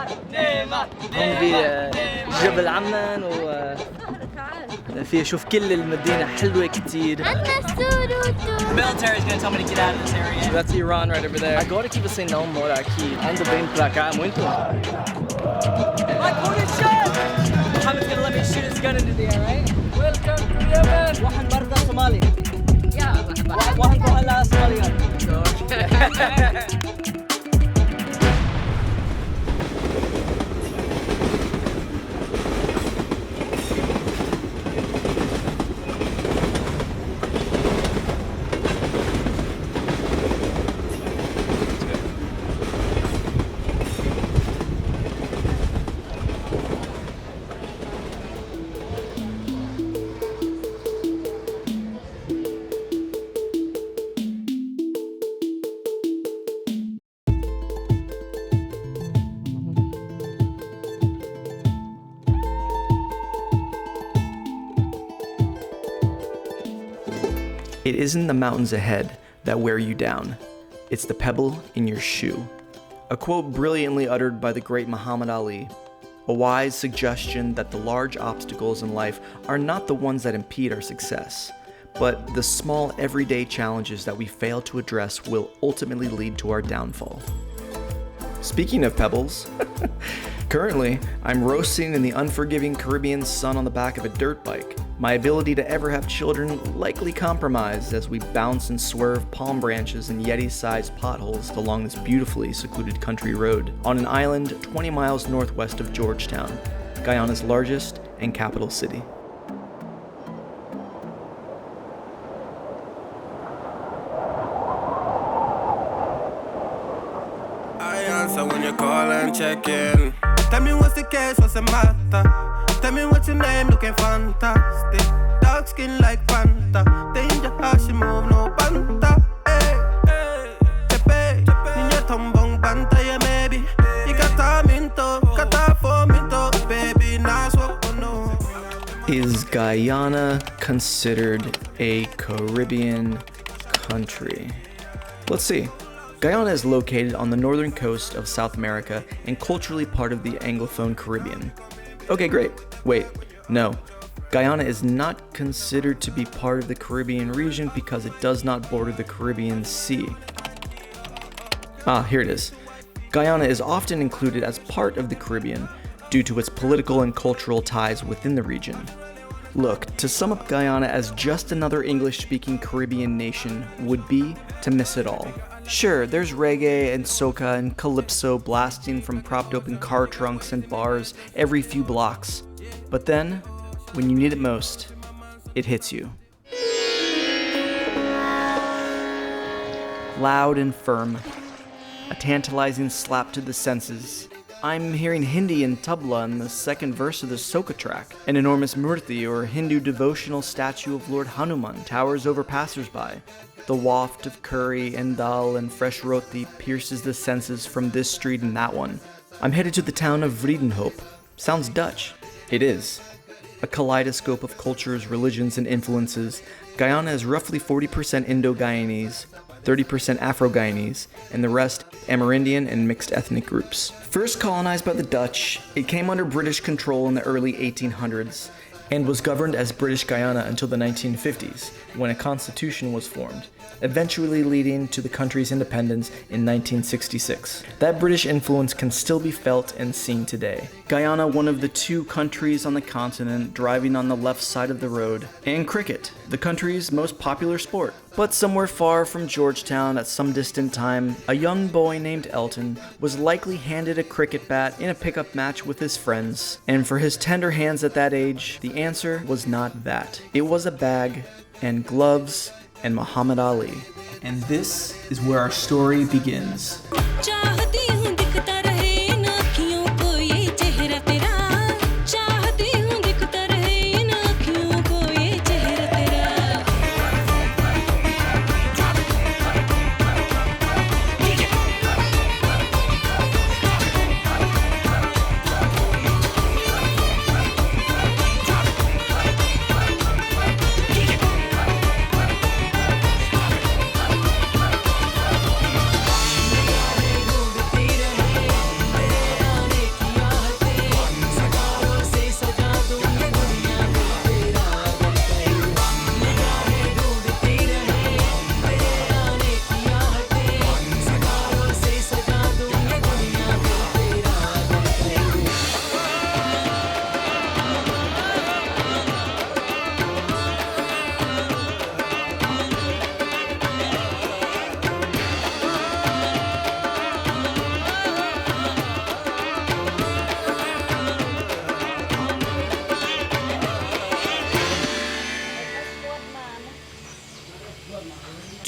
هون بجبل عمان فيها شوف كل المدينة حلوة كتير. The military is going to tell me to get out of this area. So that's Iran right over there. agora que você não mora aqui, ando bem pra cá muito. My corner shot! Mohammed's going to let me shoot his gun into the air, right? Welcome to Yemen! واحد مرة صومالي. واحد هلا صوماليات. It isn't the mountains ahead that wear you down. It's the pebble in your shoe. A quote brilliantly uttered by the great Muhammad Ali. A wise suggestion that the large obstacles in life are not the ones that impede our success, but the small everyday challenges that we fail to address will ultimately lead to our downfall. Speaking of pebbles, currently I'm roasting in the unforgiving Caribbean sun on the back of a dirt bike. My ability to ever have children likely compromised as we bounce and swerve palm branches and Yeti-sized potholes along this beautifully secluded country road on an island 20 miles northwest of Georgetown, Guyana's largest and capital city. I answer when you call and check in. Tell me what's the case, what's the matter? Tell me what's your name, looking fantastic. Dark skin like Fanta. Danger how she move, no banta. Hey, hey, tepe. Niña tombong banta, yeah, maybe. You got time into, got time for me to, baby. Nice what I know. Is Guyana considered a Caribbean country? Let's see. Guyana is located on the northern coast of South America and culturally part of the Anglophone Caribbean. Okay, great. Wait, no. Guyana is not considered to be part of the Caribbean region because it does not border the Caribbean Sea. Ah, here it is. Guyana is often included as part of the Caribbean due to its political and cultural ties within the region. Look, to sum up Guyana as just another English-speaking Caribbean nation would be to miss it all. Sure, there's reggae and soca and calypso blasting from propped open car trunks and bars every few blocks. But then, when you need it most, it hits you. Loud and firm, a tantalizing slap to the senses. I'm hearing Hindi and tabla in the second verse of the soca track. An enormous murti or Hindu devotional statue of Lord Hanuman towers over passersby. The waft of curry and dal and fresh roti pierces the senses from this street and that one. I'm headed to the town of Vredenhoop. Sounds Dutch. It is. A kaleidoscope of cultures, religions, and influences, Guyana is roughly 40% Indo-Guyanese, 30% Afro-Guyanese, and the rest Amerindian and mixed ethnic groups. First colonized by the Dutch, it came under British control in the early 1800s and was governed as British Guyana until the 1950s, when a constitution was formed, eventually leading to the country's independence in 1966. That British influence can still be felt and seen today. Guyana, one of the two countries on the continent driving on the left side of the road, and cricket, the country's most popular sport. But somewhere far from Georgetown at some distant time, a young boy named Elton was likely handed a cricket bat in a pickup match with his friends. And for his tender hands at that age, the answer was not that. It was a bag, and gloves, and Muhammad Ali. And this is where our story begins.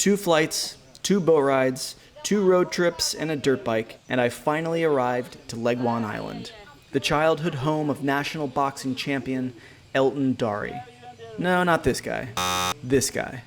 2 flights, 2 boat rides, 2 road trips, and a dirt bike, and I finally arrived to Leguan Island, the childhood home of national boxing champion Elton Dhar. No, not this guy. This guy.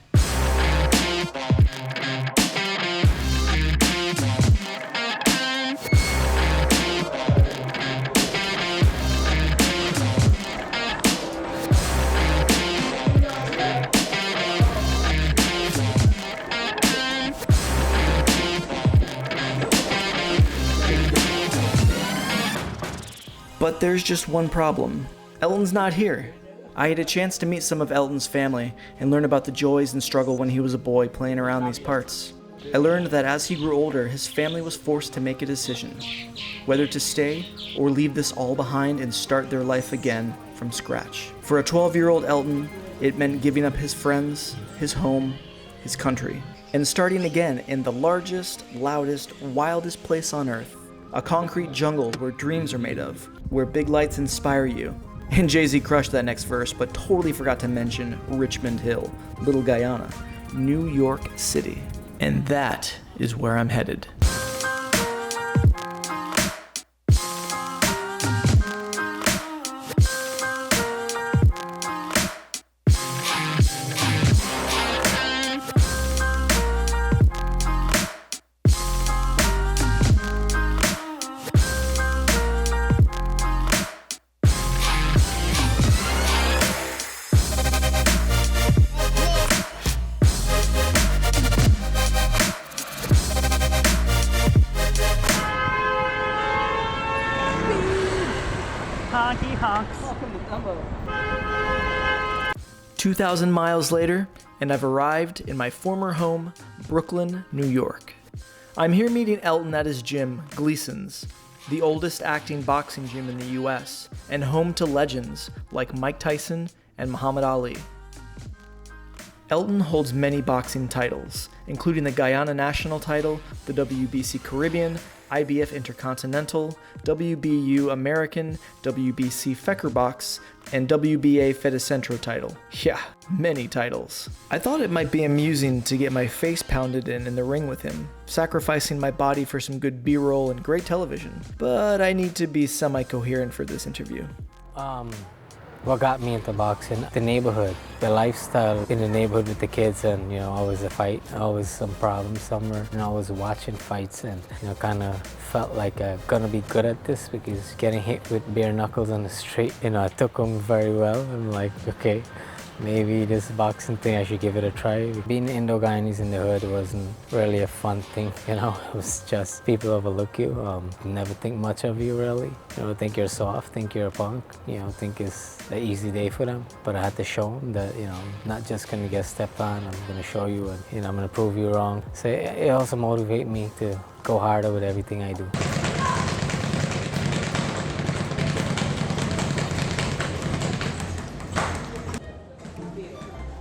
But there's just one problem. Elton's not here. I had a chance to meet some of Elton's family and learn about the joys and struggle when he was a boy playing around these parts. I learned that as he grew older, his family was forced to make a decision, whether to stay or leave this all behind and start their life again from scratch. For a 12-year-old Elton, it meant giving up his friends, his home, his country, and starting again in the largest, loudest, wildest place on earth. A concrete jungle where dreams are made of, where big lights inspire you. And Jay-Z crushed that next verse, but totally forgot to mention Richmond Hill, Little Guyana, New York City. And that is where I'm headed. Honky honks. Welcome to Dumbo. 2,000 miles later, and I've arrived in my former home, Brooklyn, New York. I'm here meeting Elton at his gym, Gleason's, the oldest acting boxing gym in the US, and home to legends like Mike Tyson and Muhammad Ali. Elton holds many boxing titles, including the Guyana national title, the WBC Caribbean, IBF Intercontinental, WBU American, WBC Fecker Box, and WBA Fedicentro title. Yeah, many titles. I thought it might be amusing to get my face pounded in the ring with him, sacrificing my body for some good B-roll and great television. But I need to be semi-coherent for this interview. What got me into boxing? The neighborhood, the lifestyle in the neighborhood with the kids, and always a fight, always some problems somewhere, and I was watching fights, and kind of felt like I'm gonna be good at this, because getting hit with bare knuckles on the street, I took them very well. I'm like, okay, maybe this boxing thing, I should give it a try. Being Indo-Guyanese in the hood wasn't really a fun thing, It was just people overlook you, never think much of you really. Think you're soft, think you're a punk, think it's an easy day for them. But I had to show them that, I'm not just gonna get stepped on, I'm gonna show you and, I'm gonna prove you wrong. So it also motivated me to go harder with everything I do.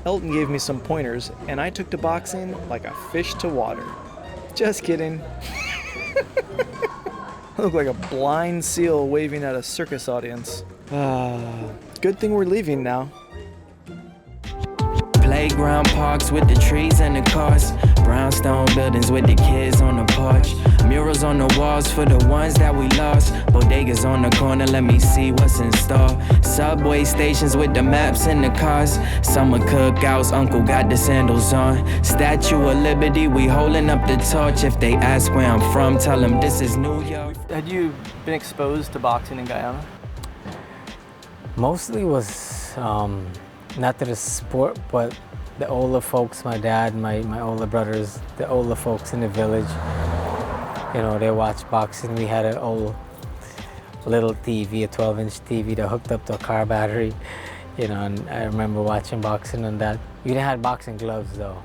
Elton gave me some pointers, and I took to boxing like a fish to water. Just kidding. I look like a blind seal waving at a circus audience. Good thing we're leaving now. Playground parks with the trees and the cars. Brownstone buildings with the kids on the porch. Murals on the walls for the ones that we lost. Bodegas on the corner, let me see what's in store. Subway stations with the maps in the cars. Summer cookouts, uncle got the sandals on. Statue of Liberty, we holding up the torch. If they ask where I'm from, tell them this is New York. Had you been exposed to boxing in Guyana? Mostly was not to the sport, but the older folks, my dad, my older brothers, the older folks in the village, they watched boxing. We had an old little TV, a 12-inch TV that hooked up to a car battery, and I remember watching boxing on that. We didn't have boxing gloves though.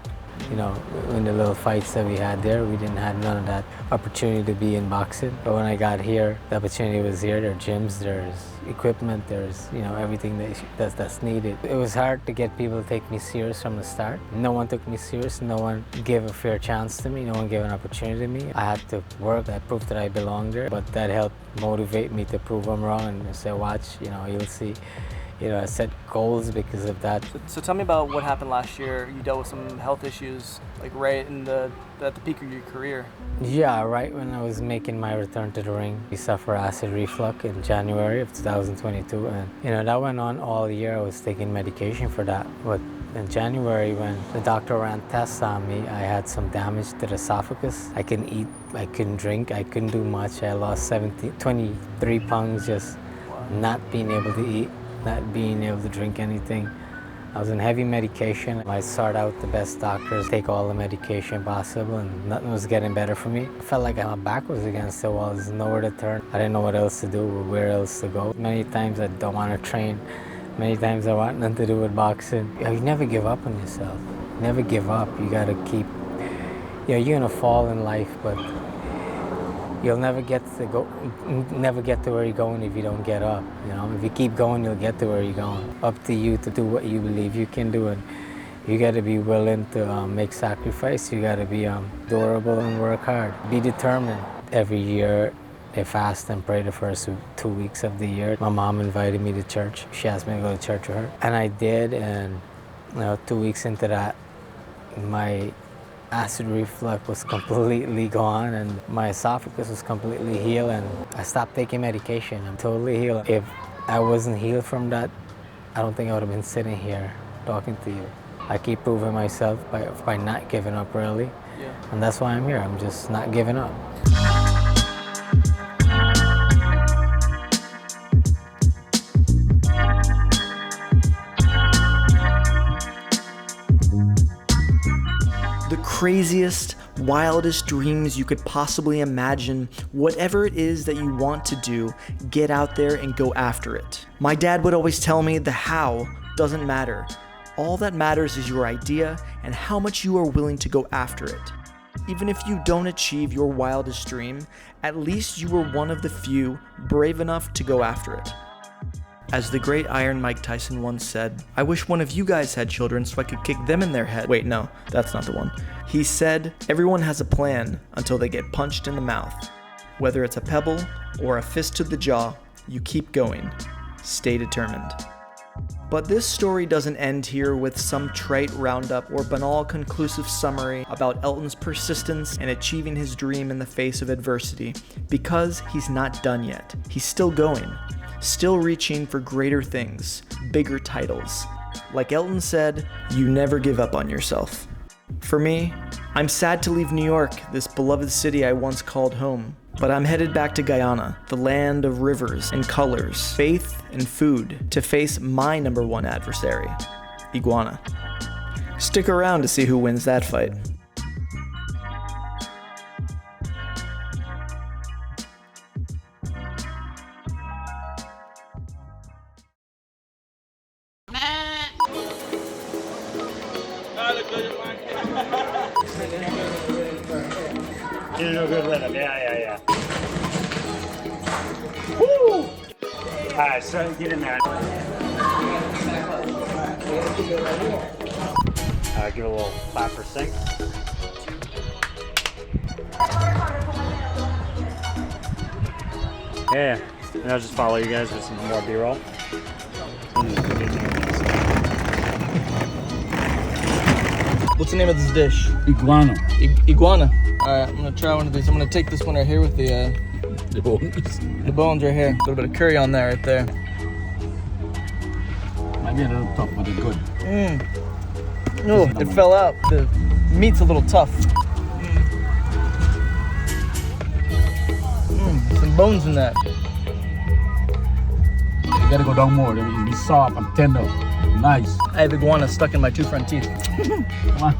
In the little fights that we had there, we didn't have none of that opportunity to be in boxing. But when I got here, the opportunity was here. There are gyms, there's equipment, there's everything that's needed. It was hard to get people to take me serious from the start. No one took me serious. No one gave a fair chance to me. No one gave an opportunity to me. I had to work. I proved that I belonged there. But that helped motivate me to prove I'm wrong and say, watch, you'll see. I set goals because of that. So tell me about what happened last year. You dealt with some health issues, like right at the peak of your career. Yeah, right when I was making my return to the ring, we suffered acid reflux in January of 2022, and that went on all year. I was taking medication for that, but in January, when the doctor ran tests on me, I had some damage to the esophagus. I couldn't eat, I couldn't drink, I couldn't do much. I lost 23 pounds just not being able to eat, not being able to drink anything. I was on heavy medication. I sought out the best doctors, take all the medication possible, and nothing was getting better for me. I felt like my back was against the wall. There's nowhere to turn. I didn't know what else to do or where else to go. Many times I don't want to train. Many times I want nothing to do with boxing. You never give up on yourself. Never give up. You gotta keep, you're gonna fall in life, but you'll never get to where you're going if you don't get up. If you keep going, you'll get to where you're going. Up to you to do what you believe you can do, and you gotta be willing to make sacrifice. You gotta be durable and work hard. Be determined. Every year, I fast and pray the first 2 weeks of the year. My mom invited me to church. She asked me to go to church with her, and I did. And 2 weeks into that, my acid reflux was completely gone, and my esophagus was completely healed, and I stopped taking medication. I'm totally healed. If I wasn't healed from that, I don't think I would have been sitting here talking to you. I keep proving myself by not giving up early, and that's why I'm here. I'm just not giving up. The craziest, wildest dreams you could possibly imagine. Whatever it is that you want to do, get out there and go after it. My dad would always tell me the how doesn't matter. All that matters is your idea and how much you are willing to go after it. Even if you don't achieve your wildest dream, at least you were one of the few brave enough to go after it. As the great Iron Mike Tyson once said, "I wish one of you guys had children so I could kick them in their head." Wait, no, that's not the one. He said, "Everyone has a plan until they get punched in the mouth. Whether it's a pebble or a fist to the jaw, you keep going. Stay determined." But this story doesn't end here with some trite roundup or banal conclusive summary about Elton's persistence and achieving his dream in the face of adversity, because he's not done yet. He's still going. Still reaching for greater things, bigger titles. Like Elton said, you never give up on yourself. For me, I'm sad to leave New York, this beloved city I once called home, but I'm headed back to Guyana, the land of rivers and colors, faith and food, to face my number one adversary, iguana. Stick around to see who wins that fight. You do good with him, yeah. Woo! Alright, so get in there. Give it a little clap for sync. Yeah, and I'll just follow you guys with some more B-roll. What's the name of this dish? Iguana. Iguana. Alright, I'm gonna try one of these. I'm gonna take this one right here with the bones. The bones right here. A little bit of curry on there right there. Might be a little tough, but it's good. Oh, it fell out. The meat's a little tough. Some bones in that. You gotta go down more. It'll be soft and tender. Nice. I have iguana stuck in my two front teeth. Come on.